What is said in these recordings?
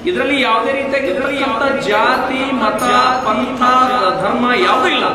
ಇದರಲ್ಲಿ ಯಾವುದೇ ರೀತಿಯಾಗಿ ಜಾತಿ ಮತ ಪಂಥ ಧರ್ಮ ಯಾವುದೂ ಇಲ್ಲ.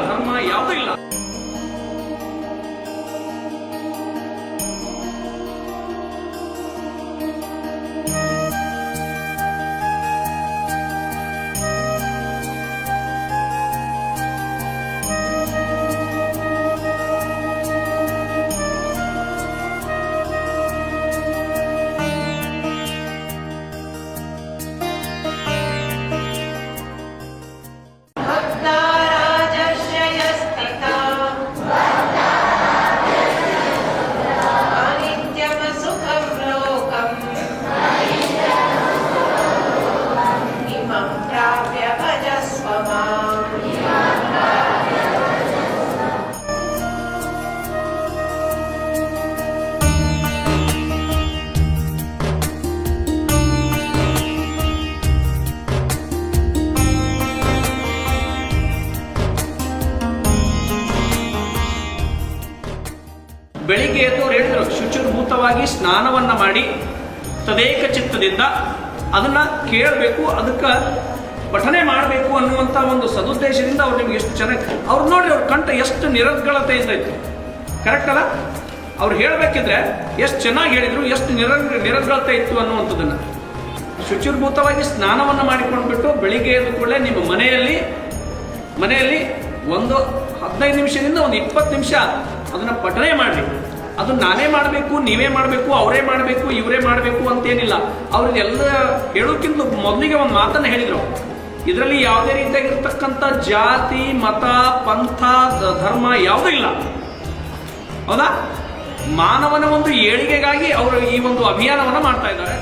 ಬೆಳಿಗ್ಗೆ ಎದ್ದು ಹೇಳಿದ್ರು, ಶುಚಿರ್ಭೂತವಾಗಿ ಸ್ನಾನವನ್ನ ಮಾಡಿ ತದೇಕ ಚಿತ್ತದಿಂದ ಅದನ್ನ ಕೇಳಬೇಕು, ಅದಕ್ಕೆ ಪಠನೆ ಮಾಡಬೇಕು ಅನ್ನುವಂಥ ಒಂದು ಸದುದ್ದೇಶದಿಂದ ಅವ್ರು ನಿಮ್ಗೆ ಎಷ್ಟು ಚೆನ್ನಾಗಿ ಅವ್ರು ನೋಡಿ, ಅವ್ರ ಕಂಠ ಎಷ್ಟು ನಿರರ್ಗಳತೆಯಿಂದ ಇತ್ತು. ಕರೆಕ್ಟ್ ಅಲ್ಲ? ಅವ್ರು ಹೇಳಬೇಕಿದ್ರೆ ಎಷ್ಟು ಚೆನ್ನಾಗಿ ಹೇಳಿದ್ರು, ಎಷ್ಟು ನಿರರ್ಗಳತೆ ಇತ್ತು ಅನ್ನುವಂಥದ್ದನ್ನು. ಶುಚಿರ್ಭೂತವಾಗಿ ಸ್ನಾನವನ್ನು ಮಾಡಿಕೊಂಡ್ಬಿಟ್ಟು ಬೆಳಿಗ್ಗೆ ಎದ್ದು ಕೂಡಲೇ ನಿಮ್ಮ ಮನೆಯಲ್ಲಿ ಒಂದು 15 ನಿಮಿಷದಿಂದ ಒಂದು 20 ನಿಮಿಷ ಅದನ್ನ ಪಠನೆ ಮಾಡಿ. ಅದು ನಾನೇ ಮಾಡಬೇಕು, ನೀವೇ ಮಾಡಬೇಕು, ಅವರೇ ಮಾಡಬೇಕು, ಇವರೇ ಮಾಡಬೇಕು ಅಂತೇನಿಲ್ಲ. ಅವ್ರಿಗೆಲ್ಲ ಹೇಳೋಕ್ಕಿಂತ ಮೊದಲಿಗೆ ಒಂದು ಮಾತನ್ನು ಹೇಳಿದ್ರು, ಇದರಲ್ಲಿ ಯಾವುದೇ ರೀತಿಯಾಗಿರ್ತಕ್ಕಂಥ ಜಾತಿ ಮತ ಪಂಥ ಧರ್ಮ ಯಾವುದೂ ಇಲ್ಲ. ಹೌದಾ? ಮಾನವನ ಒಂದು ಏಳಿಗೆಗಾಗಿ ಅವರು ಈ ಒಂದು ಅಭಿಯಾನವನ್ನು ಮಾಡ್ತಾ ಇದ್ದಾರೆ.